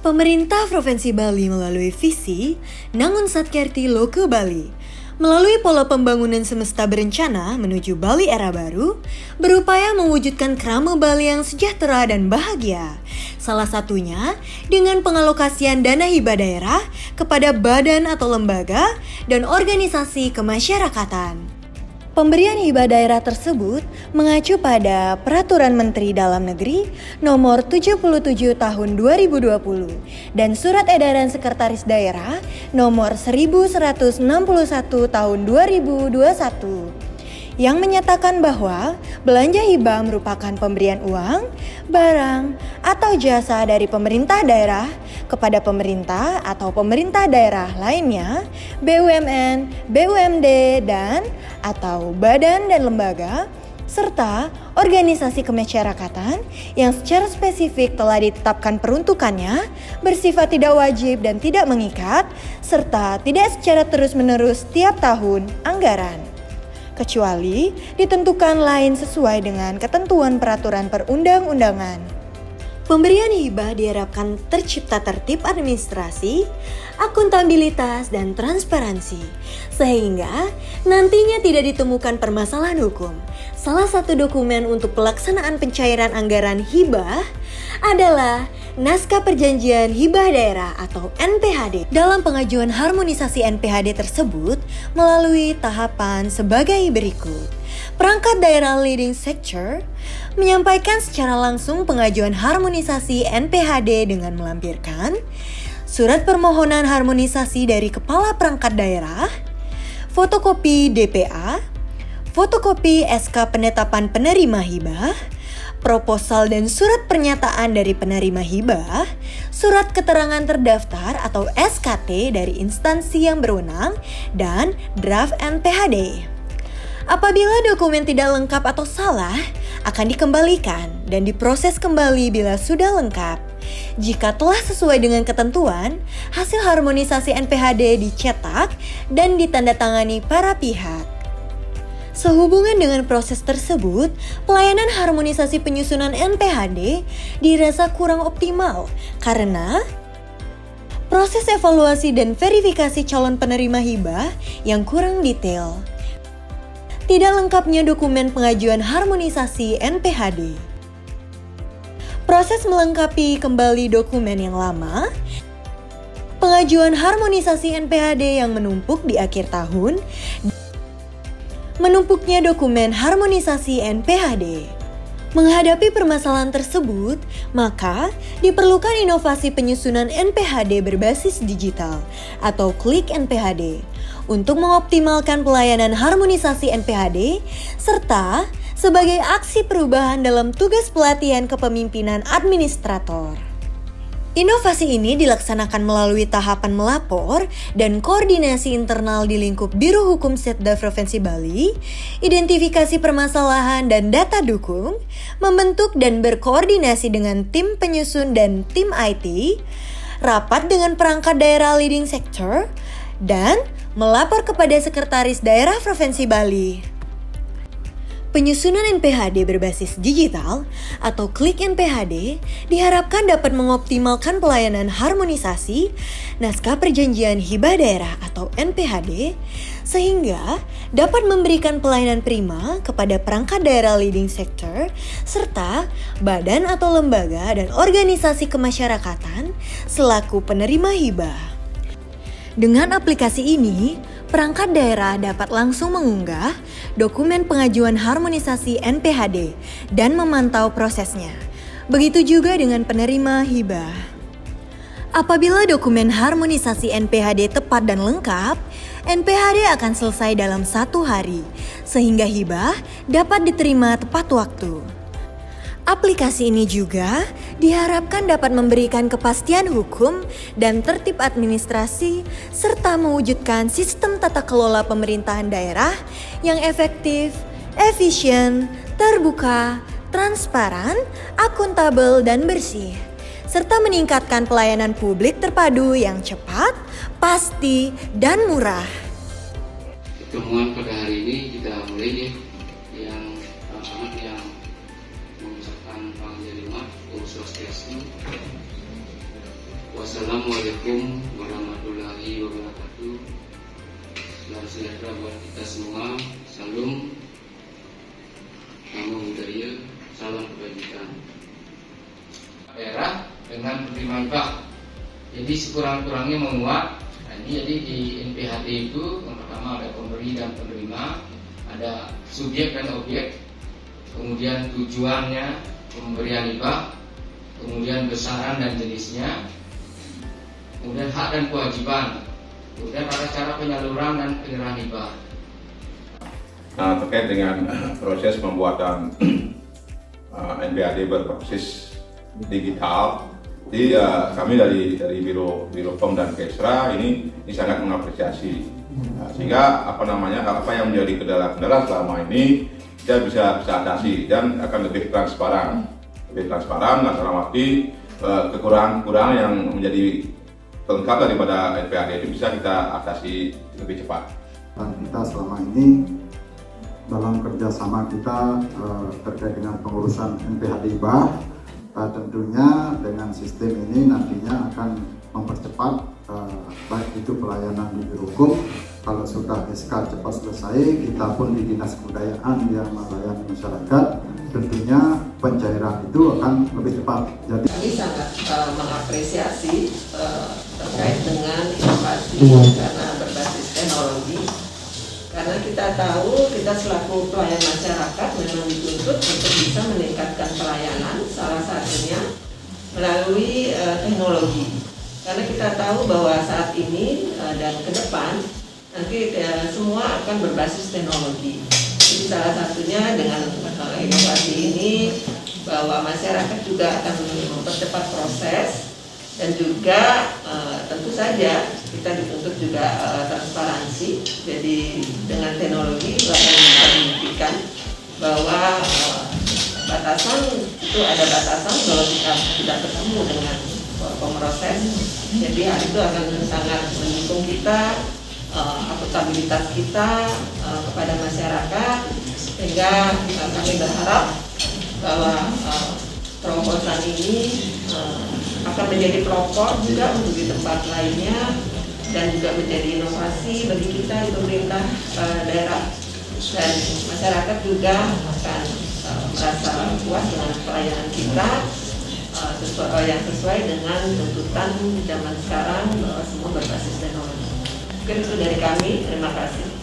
Pemerintah Provinsi Bali melalui visi Nangun Satkerti Loke Bali melalui pola pembangunan semesta berencana menuju Bali era baru berupaya mewujudkan krama Bali yang sejahtera dan bahagia. Salah satunya dengan pengalokasian dana hibah daerah kepada badan atau lembaga dan organisasi kemasyarakatan. Pemberian hibah daerah tersebut mengacu pada Peraturan Menteri Dalam Negeri Nomor 77 Tahun 2020 dan Surat Edaran Sekretaris Daerah Nomor 1161 Tahun 2021 yang menyatakan bahwa belanja hibah merupakan pemberian uang, barang, atau jasa dari pemerintah daerah kepada pemerintah atau pemerintah daerah lainnya, BUMN, BUMD, dan atau badan dan lembaga, serta organisasi kemasyarakatan yang secara spesifik telah ditetapkan peruntukannya, bersifat tidak wajib dan tidak mengikat, serta tidak secara terus-menerus setiap tahun anggaran, kecuali ditentukan lain sesuai dengan ketentuan peraturan perundang-undangan. Pemberian hibah diharapkan tercipta tertib administrasi, akuntabilitas, dan transparansi, sehingga nantinya tidak ditemukan permasalahan hukum. Salah satu dokumen untuk pelaksanaan pencairan anggaran hibah adalah Naskah Perjanjian Hibah Daerah atau NPHD. Dalam pengajuan harmonisasi NPHD tersebut melalui tahapan sebagai berikut. Perangkat daerah leading sector menyampaikan secara langsung pengajuan harmonisasi NPHD dengan melampirkan surat permohonan harmonisasi dari Kepala Perangkat Daerah, fotokopi DPA, fotokopi SK penetapan penerima hibah, proposal dan surat pernyataan dari penerima hibah, surat keterangan terdaftar atau SKT dari instansi yang berwenang, dan draft NPHD. Apabila dokumen tidak lengkap atau salah, akan dikembalikan dan diproses kembali bila sudah lengkap. Jika telah sesuai dengan ketentuan, hasil harmonisasi NPHD dicetak dan ditandatangani para pihak. Sehubungan dengan proses tersebut, pelayanan harmonisasi penyusunan NPHD dirasa kurang optimal karena proses evaluasi dan verifikasi calon penerima hibah yang kurang detail. Tidak lengkapnya dokumen pengajuan harmonisasi NPHD. Proses melengkapi kembali dokumen yang lama, pengajuan harmonisasi NPHD yang menumpuk di akhir tahun, menumpuknya dokumen harmonisasi NPHD. Menghadapi permasalahan tersebut, maka diperlukan inovasi penyusunan NPHD berbasis digital atau klik NPHD untuk mengoptimalkan pelayanan harmonisasi NPHD serta sebagai aksi perubahan dalam tugas pelatihan kepemimpinan administrator. Inovasi ini dilaksanakan melalui tahapan melapor dan koordinasi internal di lingkup Biro Hukum Setda Provinsi Bali, identifikasi permasalahan dan data dukung, membentuk dan berkoordinasi dengan tim penyusun dan tim IT, rapat dengan perangkat daerah leading sector, dan melapor kepada Sekretaris Daerah Provinsi Bali. Penyusunan NPHD berbasis digital atau klik NPHD diharapkan dapat mengoptimalkan pelayanan harmonisasi Naskah Perjanjian Hibah Daerah atau NPHD sehingga dapat memberikan pelayanan prima kepada perangkat daerah leading sector serta badan atau lembaga dan organisasi kemasyarakatan selaku penerima hibah. Dengan aplikasi ini, perangkat daerah dapat langsung mengunggah dokumen pengajuan harmonisasi NPHD dan memantau prosesnya. Begitu juga dengan penerima hibah. Apabila dokumen harmonisasi NPHD tepat dan lengkap, NPHD akan selesai dalam 1 hari, sehingga hibah dapat diterima tepat waktu. Aplikasi ini juga diharapkan dapat memberikan kepastian hukum dan tertib administrasi serta mewujudkan sistem tata kelola pemerintahan daerah yang efektif, efisien, terbuka, transparan, akuntabel, dan bersih, serta meningkatkan pelayanan publik terpadu yang cepat, pasti, dan murah. Pertemuan pada hari ini kita mulai nih yang mengucapkan panggilan urus Swastiastu, Wassalamualaikum warahmatullahi wabarakatuh. Selamat sejahtera buat kita semua. Salam, namo buddhaya, salam kebajikan. Daerah dengan penerima hibah. Jadi sekurang-kurangnya menguat. Nah, ini jadi di NPHT itu yang pertama ada pemberi dan penerima, ada subjek dan objek, kemudian tujuannya pemberian hibah, kemudian besaran dan jenisnya, kemudian hak dan kewajiban, kemudian pada cara penyaluran dan penyerahan hibah. Nah, terkait dengan proses pembuatan NPHT berbasis digital, jadi kami dari Biro POM dan Kesra ini sangat mengapresiasi. Nah, sehingga apa yang menjadi kendala-kendala selama ini kita bisa atasi dan akan lebih transparan dalam arti kekurangan yang menjadi pelengkap daripada NPHT itu bisa kita atasi lebih cepat. Dan kita selama ini dalam kerjasama kita terkait dengan pengurusan NPHT hibah, tentunya dengan sistem ini nantinya akan mempercepat baik itu pelayanan di Biro Hukum. Kalau sudah SK cepat selesai, kita pun di Dinas Kebudayaan yang melayani masyarakat, tentunya pencairan itu akan lebih cepat. Jadi kami sangat mengapresiasi terkait dengan inovasi karena berbasis teknologi. Karena kita tahu kita selaku pelayan masyarakat memang dituntut untuk bisa meningkatkan pelayanan, salah satunya melalui teknologi. Karena kita tahu bahwa saat ini dan ke depan nanti semua akan berbasis teknologi. Jadi salah satunya dengan inovasi ini bahwa masyarakat juga akan mempercepat proses dan juga tentu saja kita dituntut juga transparansi. Jadi dengan teknologi itu akan membuktikan bahwa batasan itu ada batasan kalau kita tidak ketemu dengan pemroses. Jadi hal itu akan sangat mendukung kita, akuntabilitas kita kepada masyarakat, sehingga kami berharap bahwa terobosan ini akan menjadi pelopor juga untuk di tempat lainnya dan juga menjadi inovasi bagi kita di pemerintah daerah, dan masyarakat juga akan merasa puas dengan pelayanan kita yang sesuai dengan tuntutan zaman sekarang bahwa semua berbasis teknologi. Mungkin itu dari kami, terima kasih.